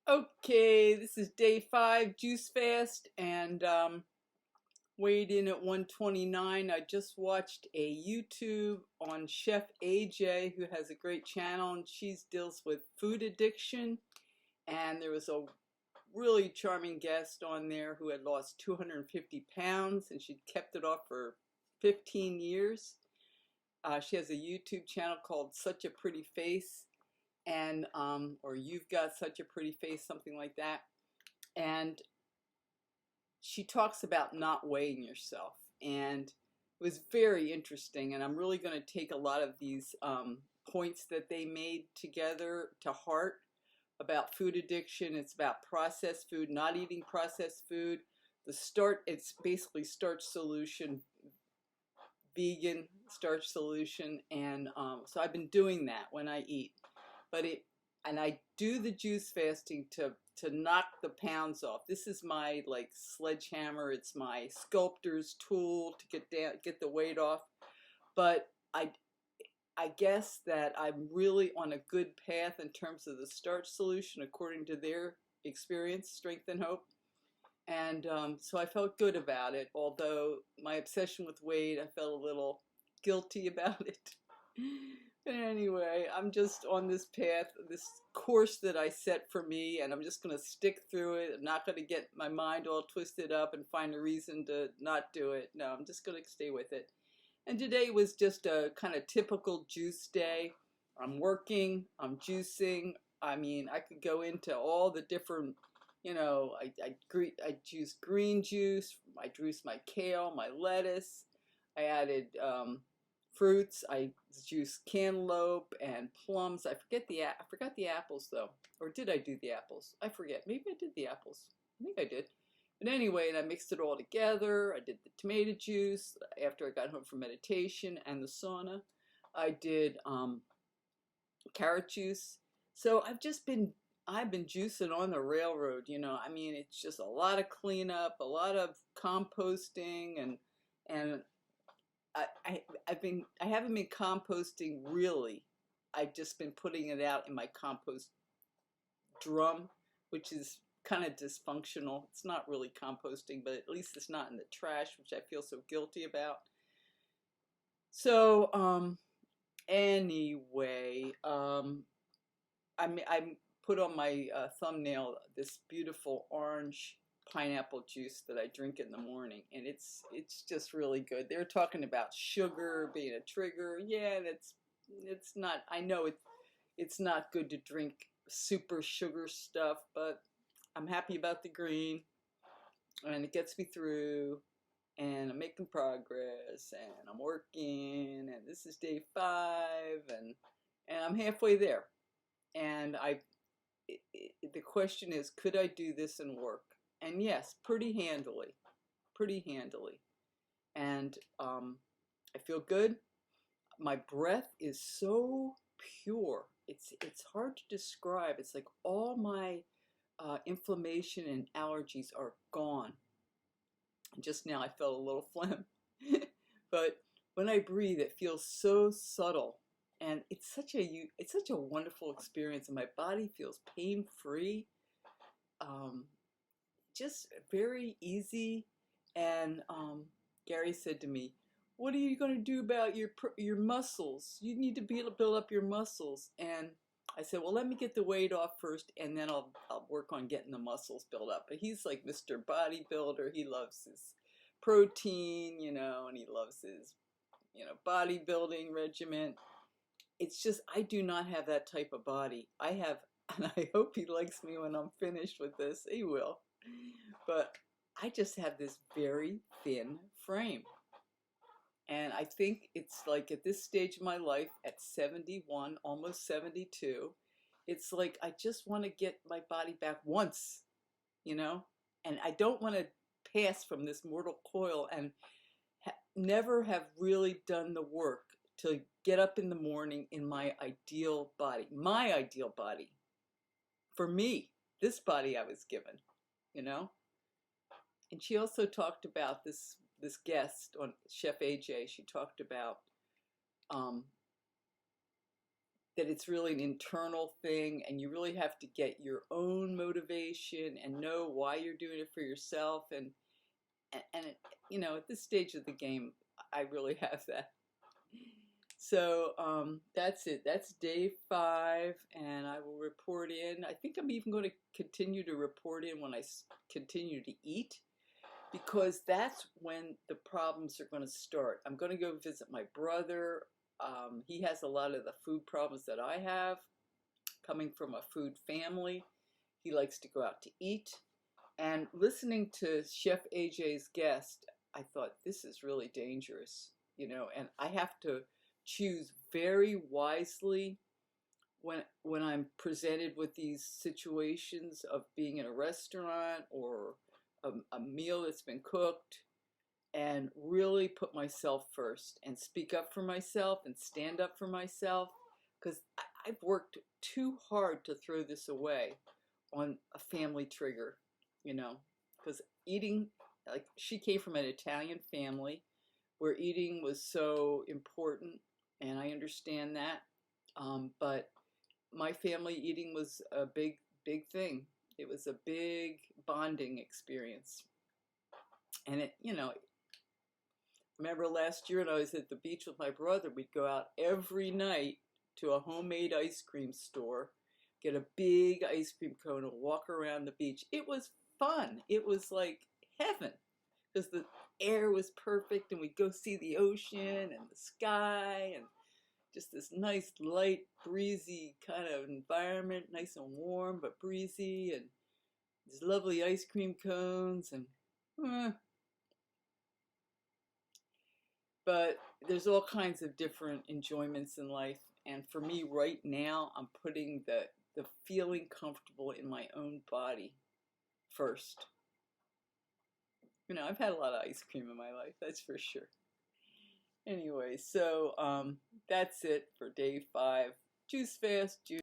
Okay, this is day 5 juice fast and weighed in at 129. I just watched a YouTube on Chef AJ who has a great channel and she deals with food addiction, and there was a really charming guest on there who had lost 250 pounds and she'd kept it off for 15 years. She has a YouTube channel called Such a Pretty Face, and or You've Got Such a Pretty Face, something like that. And she talks about not weighing yourself, and it was very interesting, and I'm really going to take a lot of these points that they made together to heart about food addiction. It's about processed food, not eating processed food. It's basically starch solution, vegan starch solution, and so I've been doing that when I eat. And I do the juice fasting to knock the pounds off. This is my like sledgehammer. It's my sculptor's tool to get the weight off. But I guess that I'm really on a good path in terms of the starch solution according to their experience, Strength and Hope. And so I felt good about it, although my obsession with weight, I felt a little guilty about it. But anyway, I'm just on this path, this course that I set for me, and I'm just going to stick through it. I'm not going to get my mind all twisted up and find a reason to not do it. No, I'm just going to stay with it. And today was just a kind of typical juice day. I'm working, I'm juicing. I mean, I could go into all the different, I juiced green juice, I juiced my kale, my lettuce. I added fruits. I juiced cantaloupe and plums. I forgot the apples though. Or did I do the apples? I forget. Maybe I did the apples. I think I did. But anyway, and I mixed it all together. I did the tomato juice after I got home from meditation and the sauna. I did carrot juice. So I've been juicing on the railroad, I mean, it's just a lot of cleanup, a lot of composting, and I haven't been composting really. I've just been putting it out in my compost drum, which is kind of dysfunctional. It's not really composting, but at least it's not in the trash, which I feel so guilty about. So anyway, I put on my thumbnail this beautiful orange pineapple juice that I drink in the morning, and it's just really good. They're talking about sugar being a trigger. Yeah, it's not. I know it's not good to drink super sugar stuff, but I'm happy about the green, and it gets me through, and I'm making progress, and I'm working, and this is day 5, and I'm halfway there. And the question is, could I do this and work? And yes, pretty handily, pretty handily. And I feel good. My breath is so pure. It's hard to describe. It's like all my inflammation and allergies are gone. And just now I felt a little phlegm. But when I breathe, it feels so subtle. And it's such a wonderful experience, and my body feels pain-free, just very easy. And Gary said to me, "What are you going to do about your muscles? You need to build up your muscles." And I said, "Well, let me get the weight off first, and then I'll work on getting the muscles built up." But he's like Mr. Bodybuilder. He loves his protein, and he loves his, bodybuilding regimen. It's just I do not have that type of body. I have, and I hope he likes me when I'm finished with this. He will. But I just have this very thin frame. And I think it's like at this stage of my life, at 71, almost 72, it's like I just want to get my body back once, you know? And I don't want to pass from this mortal coil and never have really done the work to get up in the morning in my ideal body. My ideal body. For me, this body I was given, you know? And she also talked about this guest on Chef AJ. She talked about that it's really an internal thing, and you really have to get your own motivation and know why you're doing it for yourself. And it, you know, at this stage of the game, I really have that. So that's it. That's day 5, and I will report in. I think I'm even going to continue to report in when I continue to eat, because that's when the problems are going to start. I'm going to go visit my brother. He has a lot of the food problems that I have, coming from a food family. He likes to go out to eat. And listening to Chef AJ's guest, I thought, this is really dangerous, you know, and I have to choose very wisely when I'm presented with these situations of being in a restaurant or a meal that's been cooked, and really put myself first and speak up for myself and stand up for myself, because I've worked too hard to throw this away on a family trigger, you know, because eating, like, she came from an Italian family where eating was so important, and I understand that, but my family, eating was a big thing. It was a big bonding experience. And it, you know, remember last year when I was at the beach with my brother, we'd go out every night to a homemade ice cream store, get a big ice cream cone and walk around the beach. It was fun. It was like heaven, because the air was perfect, and we'd go see the ocean and the sky and just this nice, light, breezy kind of environment, nice and warm but breezy, and these lovely ice cream cones. And but there's all kinds of different enjoyments in life, and for me right now, I'm putting the feeling comfortable in my own body first. You know, I've had a lot of ice cream in my life, that's for sure. Anyway, so that's it for day 5. Juice fast, juice.